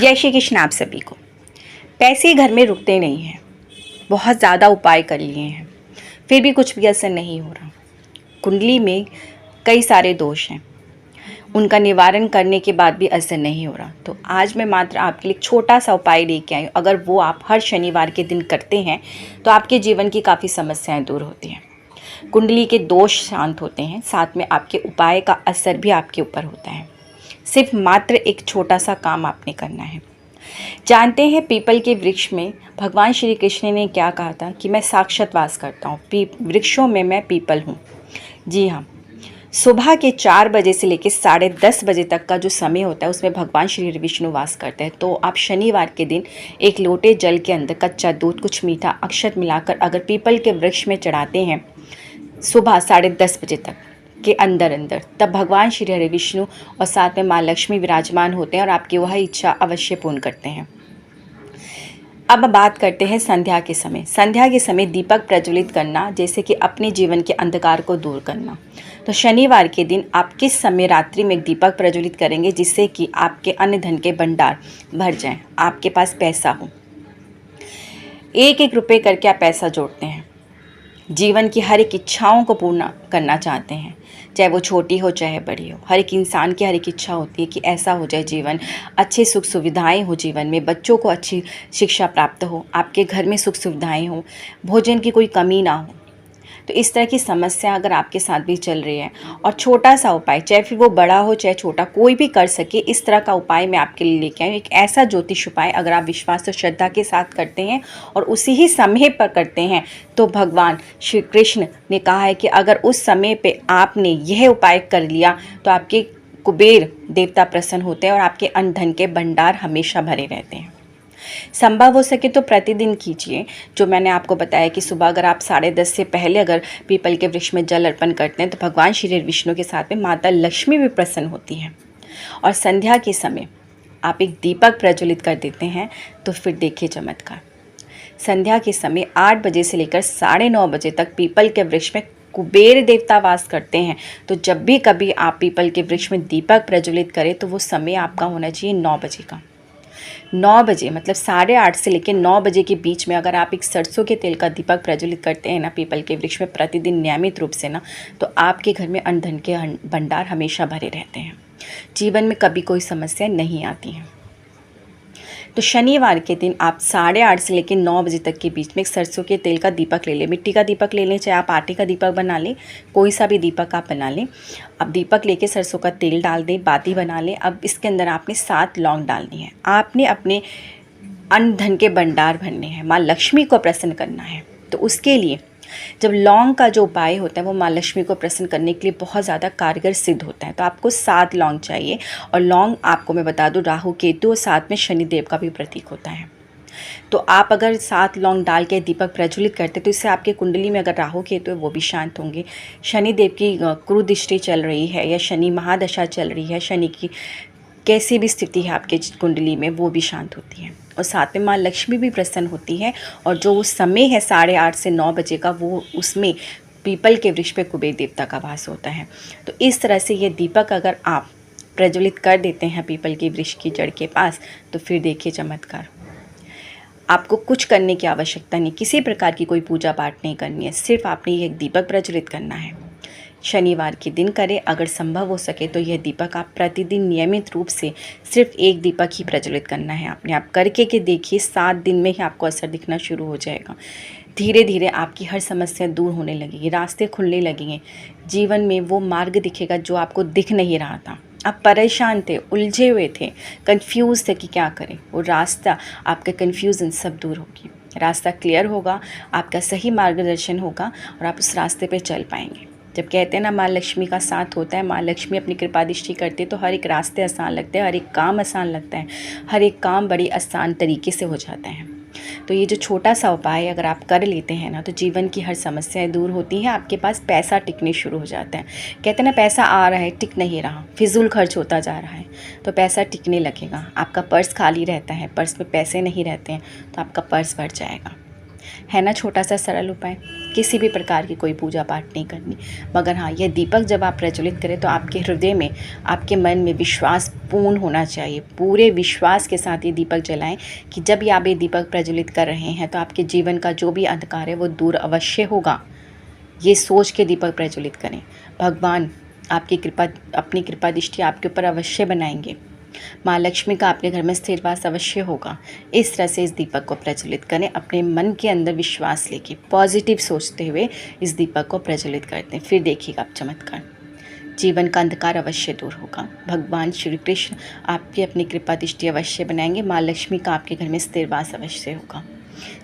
जय श्री कृष्ण आप सभी को। पैसे घर में रुकते नहीं हैं। बहुत ज़्यादा उपाय कर लिए हैं, फिर भी कुछ भी असर नहीं हो रहा। कुंडली में कई सारे दोष हैं, उनका निवारण करने के बाद भी असर नहीं हो रहा। तो आज मैं मात्र आपके लिए एक छोटा सा उपाय लेके आई हूँ। अगर वो आप हर शनिवार के दिन करते हैं तो आपके जीवन की काफ़ी समस्याएं दूर होती हैं, कुंडली के दोष शांत होते हैं, साथ में आपके उपाय का असर भी आपके ऊपर होता है। सिर्फ मात्र एक छोटा सा काम आपने करना है। जानते हैं पीपल के वृक्ष में भगवान श्री कृष्ण ने क्या कहा था कि मैं साक्षात वास करता हूँ, वृक्षों में मैं पीपल हूँ। जी हाँ, सुबह के 4 बजे से लेकर 10:30 बजे तक का जो समय होता है उसमें भगवान श्री विष्णु वास करते हैं। तो आप शनिवार के दिन एक लोटे जल के अंदर कच्चा दूध, कुछ मीठा अक्षत मिलाकर अगर पीपल के वृक्ष में चढ़ाते हैं सुबह 10:30 बजे तक के अंदर तब भगवान श्री हरि विष्णु और साथ में माँ लक्ष्मी विराजमान होते हैं और आपकी वह इच्छा अवश्य पूर्ण करते हैं। अब बात करते हैं संध्या के समय। संध्या के समय दीपक प्रज्वलित करना, जैसे कि अपने जीवन के अंधकार को दूर करना। तो शनिवार के दिन आप किस समय रात्रि में दीपक प्रज्वलित करेंगे जिससे कि आपके अन्न धन के भंडार भर जाएं, आपके पास पैसा हो। 1-1 रुपये करके आप पैसा जोड़ते हैं, जीवन की हर एक इच्छाओं को पूर्ण करना चाहते हैं, चाहे वो छोटी हो चाहे बड़ी हो। हर एक इंसान की हर एक इच्छा होती है कि ऐसा हो जाए जीवन, अच्छी सुख सुविधाएं हो जीवन में, बच्चों को अच्छी शिक्षा प्राप्त हो, आपके घर में सुख सुविधाएं हो, भोजन की कोई कमी ना हो। तो इस तरह की समस्या अगर आपके साथ भी चल रही है और छोटा सा उपाय, चाहे फिर वो बड़ा हो चाहे छोटा, कोई भी कर सके, इस तरह का उपाय मैं आपके लिए लेके आई हूँ। एक ऐसा ज्योतिष उपाय अगर आप विश्वास और श्रद्धा के साथ करते हैं और उसी ही समय पर करते हैं तो भगवान श्री कृष्ण ने कहा है कि अगर उस समय पे आपने यह उपाय कर लिया तो आपके कुबेर देवता प्रसन्न होते हैं और आपके अन्न धन के भंडार हमेशा भरे रहते हैं। संभव हो सके तो प्रतिदिन कीजिए। जो मैंने आपको बताया कि सुबह अगर आप 10:30 से पहले अगर पीपल के वृक्ष में जल अर्पण करते हैं तो भगवान श्री विष्णु के साथ में माता लक्ष्मी भी प्रसन्न होती हैं। और संध्या के समय आप एक दीपक प्रज्वलित कर देते हैं तो फिर देखिए चमत्कार। संध्या के समय 8 बजे से लेकर 9:30 बजे तक पीपल के वृक्ष में कुबेर देवता वास करते हैं। तो जब भी कभी आप पीपल के वृक्ष में दीपक प्रज्वलित करें तो वो समय आपका होना चाहिए 9 बजे का। 9 बजे मतलब 8:30 से लेकर 9 बजे के बीच में अगर आप एक सरसों के तेल का दीपक प्रज्वलित करते हैं ना पीपल के वृक्ष में प्रतिदिन नियमित रूप से ना, तो आपके घर में अन्न धन के भंडार हमेशा भरे रहते हैं, जीवन में कभी कोई समस्या नहीं आती है। तो शनिवार के दिन आप 8:30 से लेकर 9 बजे तक के बीच में एक सरसों के तेल का दीपक ले लें, मिट्टी का दीपक ले लें, चाहे आप आटे का दीपक बना लें, कोई सा भी दीपक आप बना लें। अब दीपक लेके सरसों का तेल डाल दें, बाती बना लें। अब इसके अंदर आपने 7 लौंग डालनी है। आपने अपने अन्न धन के भंडार भरने हैं, माँ लक्ष्मी को प्रसन्न करना है। तो उसके लिए जब लौंग का जो उपाय होता है वो माँ लक्ष्मी को प्रसन्न करने के लिए बहुत ज़्यादा कारगर सिद्ध होता है। तो आपको 7 लौंग चाहिए। और लौंग आपको मैं बता दूँ राहु केतु और साथ में शनिदेव का भी प्रतीक होता है। तो आप अगर 7 लौंग डाल के दीपक प्रज्वलित करते तो इससे आपके कुंडली में अगर राहु केतु है वो भी शांत होंगे। शनिदेव की क्रूदृष्टि चल रही है या शनि महादशा चल रही है, शनि की कैसी भी स्थिति है आपके कुंडली में वो भी शांत होती है। और साथ में माँ लक्ष्मी भी प्रसन्न होती है। और जो उस समय है 8:30 से 9 बजे का, वो उसमें पीपल के वृक्ष पे कुबेर देवता का वास होता है। तो इस तरह से ये दीपक अगर आप प्रज्वलित कर देते हैं पीपल के वृक्ष की जड़ के पास तो फिर देखिए चमत्कार। आपको कुछ करने की आवश्यकता नहीं, किसी प्रकार की कोई पूजा पाठ नहीं करनी है, सिर्फ आपने ये एक दीपक प्रज्वलित करना है। शनिवार के दिन करें, अगर संभव हो सके तो यह दीपक आप प्रतिदिन नियमित रूप से सिर्फ एक दीपक ही प्रज्वलित करना है। आपने आप करके के देखिए 7 दिन में ही आपको असर दिखना शुरू हो जाएगा। धीरे धीरे आपकी हर समस्या दूर होने लगेगी, रास्ते खुलने लगेंगे, जीवन में वो मार्ग दिखेगा जो आपको दिख नहीं रहा था। आप परेशान थे, उलझे हुए थे, कंफ्यूज थे कि क्या करें, वो रास्ता आपका कन्फ्यूज़न सब दूर होगी, रास्ता क्लियर होगा, आपका सही मार्गदर्शन होगा और आप उस रास्ते पर चल पाएंगे। जब कहते हैं ना माँ लक्ष्मी का साथ होता है, माँ लक्ष्मी अपनी कृपा दृष्टि करती है तो हर एक रास्ते आसान लगते हैं, हर एक काम आसान लगता है, हर एक काम बड़ी आसान तरीके से हो जाता है। तो ये जो छोटा सा उपाय अगर आप कर लेते हैं ना तो जीवन की हर समस्याएं दूर होती हैं, आपके पास पैसा टिकने शुरू हो जाता है। कहते हैं ना पैसा आ रहा है टिक नहीं रहा, फिजूल खर्च होता जा रहा है, तो पैसा टिकने लगेगा। आपका पर्स खाली रहता है, पर्स में पैसे नहीं रहते हैं तो आपका पर्स भर जाएगा। है ना छोटा सा सरल उपाय। किसी भी प्रकार की कोई पूजा पाठ नहीं करनी। मगर हाँ, यह दीपक जब आप प्रज्वलित करें तो आपके हृदय में, आपके मन में विश्वास पूर्ण होना चाहिए। पूरे विश्वास के साथ ये दीपक जलाएं कि जब आप ये दीपक प्रज्वलित कर रहे हैं तो आपके जीवन का जो भी अंधकार है वो दूर अवश्य होगा। ये सोच के दीपक प्रज्वलित करें। भगवान आपकी कृपा, अपनी कृपा दृष्टि आपके ऊपर अवश्य बनाएंगे। माँ लक्ष्मी का आपके घर में स्थिर वास अवश्य होगा। इस तरह से इस दीपक को प्रज्वलित करें। अपने मन के अंदर विश्वास लेके पॉजिटिव सोचते हुए इस दीपक को प्रज्वलित करते हैं। फिर देखिएगा आप चमत्कार, जीवन का अंधकार अवश्य दूर होगा। भगवान श्री कृष्ण आपकी अपनी कृपा दृष्टि अवश्य बनाएंगे। माँ लक्ष्मी का आपके घर में स्थिर वास अवश्य होगा।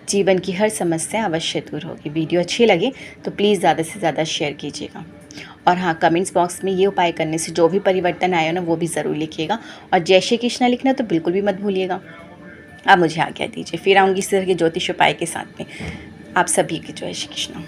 जीवन की हर समस्या अवश्य दूर होगी। वीडियो अच्छी लगे तो प्लीज़ ज़्यादा से ज़्यादा शेयर कीजिएगा। और हाँ, कमेंट्स बॉक्स में ये उपाय करने से जो भी परिवर्तन आया ना वो भी ज़रूर लिखिएगा। और जय श्री कृष्ण लिखना तो बिल्कुल भी मत भूलिएगा। आप मुझे आज्ञा दीजिए, फिर आऊँगी इस तरह के ज्योतिष उपाय के साथ में। आप सभी की जय श्री कृष्ण।